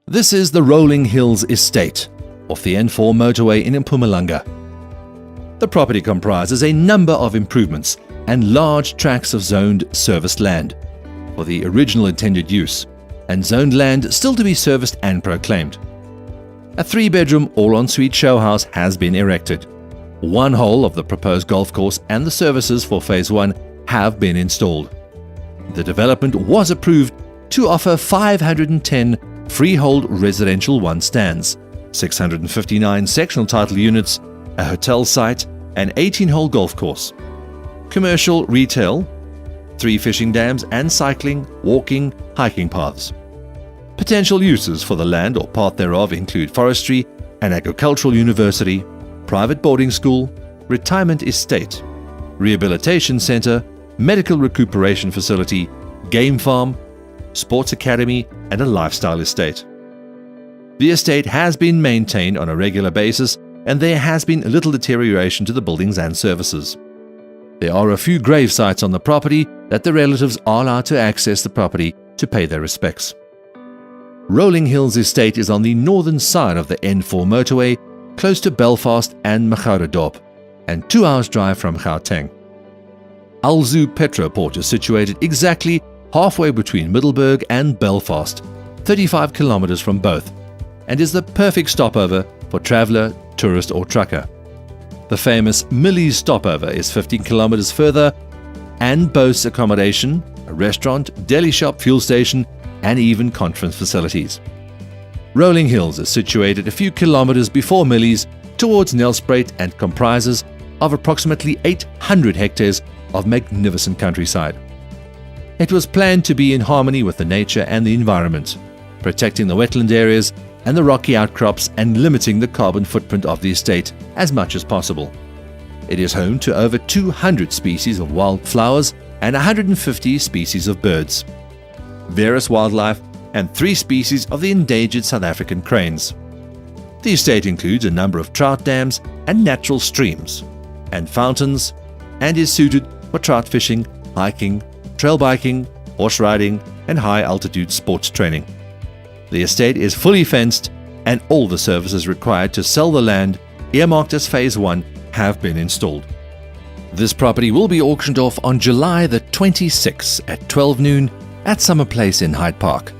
This is the Rolling Hills Estate, off the N4 motorway in Mpumalanga. The property comprises a number of improvements and large tracts of zoned serviced land for the original intended use, and zoned land still to be serviced and proclaimed. A 3-bedroom all-ensuite show house has been erected. One hole of the proposed golf course and the services for Phase 1 have been installed. The development was approved to offer 510 freehold residential 1 stands, 659 sectional title units, a hotel site, an 18-hole golf course, commercial, retail, 3 fishing dams and cycling, walking, hiking paths. Potential uses for the land or part thereof include forestry, an agricultural university, private boarding school, retirement estate, rehabilitation centre, medical recuperation facility, game farm, sports academy, and a lifestyle estate. The estate has been maintained on a regular basis, and there has been little deterioration to the buildings and services. There are a few grave sites on the property that the relatives are allowed to access the property to pay their respects. Rolling Hills Estate is on the northern side of the N4 motorway, close to Belfast and Machadodorp, and 2 hours drive from Gauteng. Alzu Petroport is situated exactly halfway between Middelburg and Belfast, 35 kilometers from both, and is the perfect stopover for traveller, tourist or trucker. The famous Millie's stopover is 15 kilometers further and boasts accommodation, a restaurant, deli shop, fuel station, and even conference facilities. Rolling Hills is situated a few kilometers before Millie's towards Nelspruit and comprises of approximately 800 hectares of magnificent countryside. It was planned to be in harmony with the nature and the environment, protecting the wetland areas and the rocky outcrops and limiting the carbon footprint of the estate as much as possible. It is home to over 200 species of wildflowers and 150 species of birds, various wildlife, and 3 species of the endangered South African cranes. The estate includes a number of trout dams and natural streams and fountains, and is suited for trout fishing, hiking, trail biking, horse riding, and high-altitude sports training. The estate is fully fenced, and all the services required to sell the land, earmarked as Phase 1, have been installed. This property will be auctioned off on July the 26th at 12 noon at Summer Place in Hyde Park.